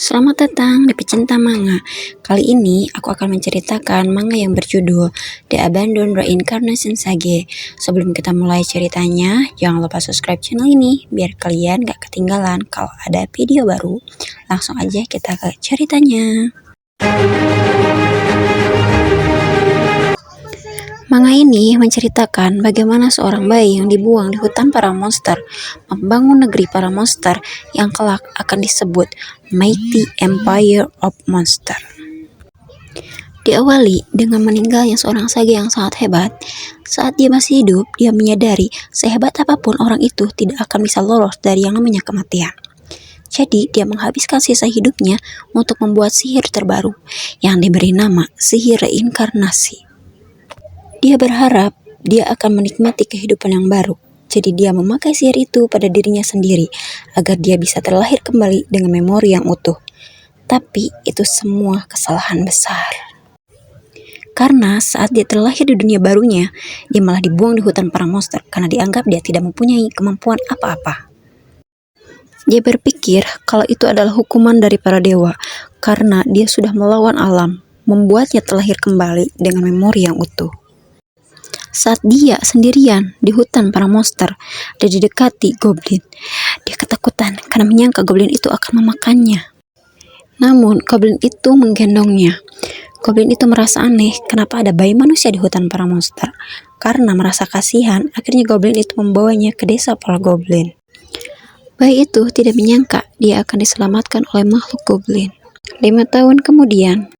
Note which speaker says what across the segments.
Speaker 1: Selamat datang di Pecinta Manga. Kali ini aku akan menceritakan manga yang berjudul The Abandoned Reincarnation Sage. Sebelum kita mulai ceritanya, jangan lupa subscribe channel ini biar kalian gak ketinggalan kalau ada video baru. Langsung aja kita ke ceritanya. Manga ini menceritakan bagaimana seorang bayi yang dibuang di hutan para monster membangun negeri para monster yang kelak akan disebut Mighty Empire of Monster. Diawali dengan meninggalnya seorang sage yang sangat hebat. Saat dia masih hidup, dia menyadari sehebat apapun orang itu tidak akan bisa lolos dari yang namanya kematian. Jadi, dia menghabiskan sisa hidupnya untuk membuat sihir terbaru yang diberi nama sihir reinkarnasi. Dia berharap dia akan menikmati kehidupan yang baru. Jadi dia memakai sihir itu pada dirinya sendiri agar dia bisa terlahir kembali dengan memori yang utuh. Tapi itu semua kesalahan besar. Karena saat dia terlahir di dunia barunya, dia malah dibuang di hutan para monster karena dianggap dia tidak mempunyai kemampuan apa-apa. Dia berpikir kalau itu adalah hukuman dari para dewa karena dia sudah melawan alam, membuatnya terlahir kembali dengan memori yang utuh. Saat dia sendirian di hutan para monster dan didekati goblin, dia ketakutan karena menyangka goblin itu akan memakannya. Namun goblin itu menggendongnya. Goblin itu merasa aneh kenapa ada bayi manusia di hutan para monster. Karena merasa kasihan, akhirnya goblin itu membawanya ke desa para goblin. Bayi itu tidak menyangka dia akan diselamatkan oleh makhluk goblin. 5 tahun kemudian,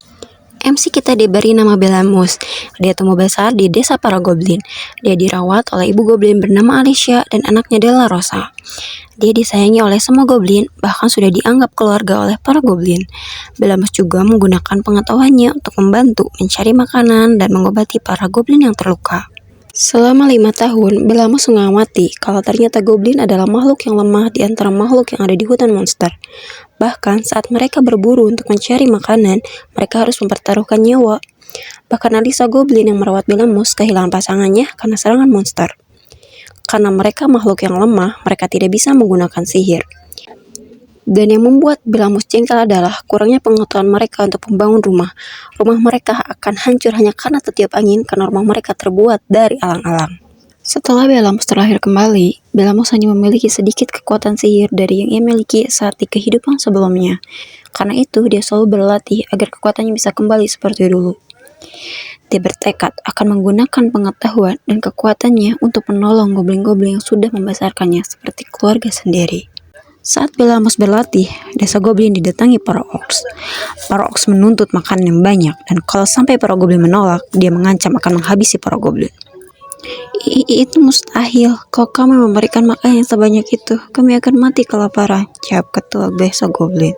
Speaker 1: MC kita diberi nama Belamus. Dia tumbuh besar di desa para goblin. Dia dirawat oleh ibu goblin bernama Alicia dan anaknya Della Rosa. Dia disayangi oleh semua goblin, bahkan sudah dianggap keluarga oleh para goblin. Belamus juga menggunakan pengetahuannya untuk membantu mencari makanan dan mengobati para goblin yang terluka. Selama 5 tahun, Belamus mengamati kalau ternyata goblin adalah makhluk yang lemah di antara makhluk yang ada di hutan monster. Bahkan saat mereka berburu untuk mencari makanan, mereka harus mempertaruhkan nyawa. Bahkan Alisa goblin yang merawat Belamus kehilangan pasangannya karena serangan monster. Karena mereka makhluk yang lemah, mereka tidak bisa menggunakan sihir. Dan yang membuat Belamus jengkel adalah kurangnya pengetahuan mereka untuk membangun rumah. Rumah mereka akan hancur hanya karena tertiup angin karena rumah mereka terbuat dari alang-alang. Setelah Belamus terlahir kembali, Belamus hanya memiliki sedikit kekuatan sihir dari yang ia miliki saat di kehidupan sebelumnya. Karena itu, dia selalu berlatih agar kekuatannya bisa kembali seperti dulu. Dia bertekad akan menggunakan pengetahuan dan kekuatannya untuk menolong goblin-goblin yang sudah membesarkannya seperti keluarga sendiri. Saat Belamus berlatih, desa goblin didatangi para orcs. Para orcs menuntut makanan yang banyak, dan kalau sampai para goblin menolak, dia mengancam akan menghabisi para goblin. Itu mustahil. Kalau kami memberikan makanan yang sebanyak itu, kami akan mati kelaparan, jawab ketua desa goblin.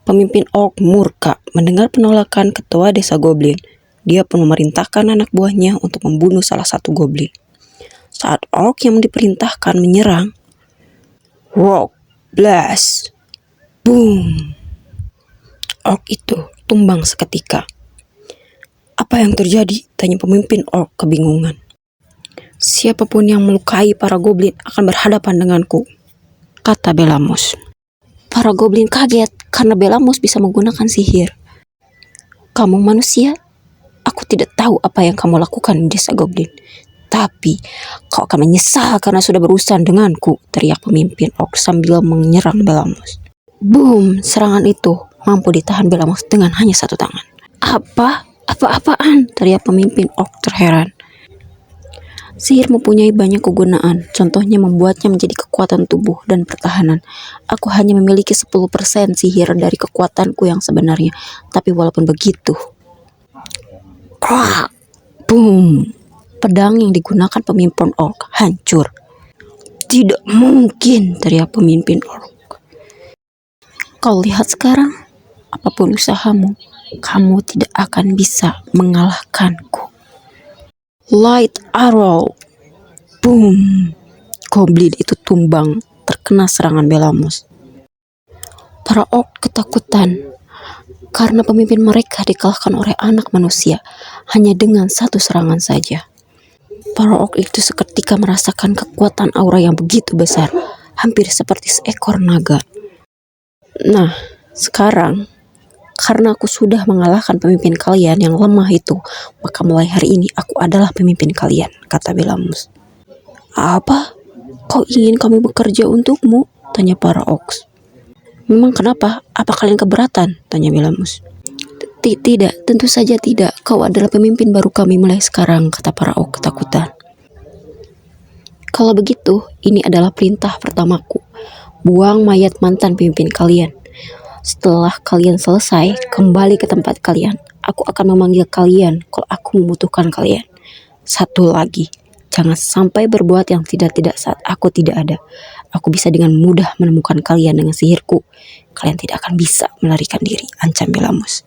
Speaker 1: Pemimpin orc murka mendengar penolakan ketua desa goblin. Dia pun memerintahkan anak buahnya untuk membunuh salah satu goblin. Saat orc yang diperintahkan menyerang, rock blast, boom. Orc itu tumbang seketika. Apa yang terjadi? Tanya pemimpin orc kebingungan. Siapapun yang melukai para goblin akan berhadapan denganku, kata Belamus. Para goblin kaget karena Belamus bisa menggunakan sihir. Kamu manusia? Aku tidak tahu apa yang kamu lakukan di desa goblin. Tapi kau akan menyesal karena sudah berurusan denganku, teriak pemimpin orc sambil menyerang Belamus. Boom, serangan itu mampu ditahan Belamus dengan hanya satu tangan. Apa-apaan? Teriak pemimpin orc terheran. Sihir mempunyai banyak kegunaan, contohnya membuatnya menjadi kekuatan tubuh dan pertahanan. Aku hanya memiliki 10% sihir dari kekuatanku yang sebenarnya, tapi walaupun begitu, boom. Pedang yang digunakan pemimpin orc hancur. Tidak mungkin, teriak pemimpin orc. Kau lihat sekarang, apapun usahamu, kamu tidak akan bisa mengalahkanku. Light arrow, boom. Goblin itu tumbang terkena serangan Belamus. Para orc ketakutan karena pemimpin mereka dikalahkan oleh anak manusia hanya dengan satu serangan saja. Para orc itu seketika merasakan kekuatan aura yang begitu besar, hampir seperti seekor naga. Nah, Sekarang, karena aku sudah mengalahkan pemimpin kalian yang lemah itu, maka mulai hari ini aku adalah pemimpin kalian, kata Belamus. Apa? Kau ingin kami bekerja untukmu? Tanya para Ox. Memang kenapa? Apa kalian keberatan? Tanya Belamus. Tidak, tentu saja tidak. Kau adalah pemimpin baru kami mulai sekarang, kata para Ox ketakutan. Kalau begitu, ini adalah perintah pertamaku. Buang mayat mantan pemimpin kalian. Setelah kalian selesai, kembali ke tempat kalian. Aku akan memanggil kalian kalau aku membutuhkan kalian. Satu lagi, jangan sampai berbuat yang tidak-tidak saat aku tidak ada. Aku bisa dengan mudah menemukan kalian dengan sihirku. Kalian tidak akan bisa melarikan diri, ancam Belamus.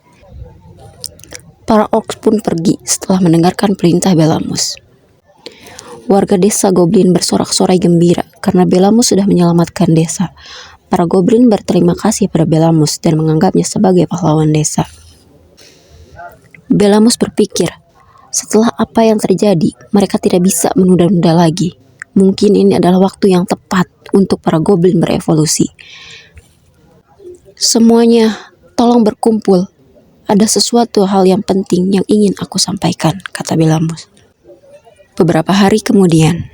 Speaker 1: Para Orcs pun pergi setelah mendengarkan perintah Belamus. Warga desa Goblin bersorak-sorai gembira karena Belamus sudah menyelamatkan desa. Para Goblin berterima kasih pada Belamus dan menganggapnya sebagai pahlawan desa. Belamus berpikir, setelah apa yang terjadi, mereka tidak bisa menunda-nunda lagi. Mungkin ini adalah waktu yang tepat untuk para Goblin berevolusi. Semuanya, tolong berkumpul. Ada sesuatu hal yang penting yang ingin aku sampaikan, kata Belamus. Beberapa hari kemudian,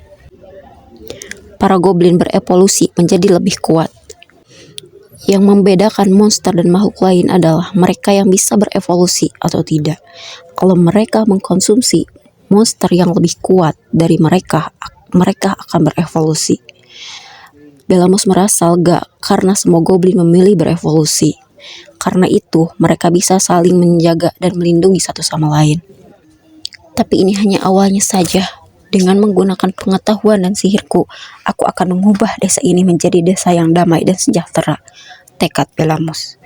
Speaker 1: para Goblin berevolusi menjadi lebih kuat. Yang membedakan monster dan makhluk lain adalah mereka yang bisa berevolusi atau tidak. Kalau mereka mengkonsumsi monster yang lebih kuat dari mereka akan berevolusi. Belamus merasa lega karena semua Goblin memilih berevolusi. Karena itu, mereka bisa saling menjaga dan melindungi satu sama lain. Tapi ini hanya awalnya saja. Dengan menggunakan pengetahuan dan sihirku, aku akan mengubah desa ini menjadi desa yang damai dan sejahtera. Tekad Belamus.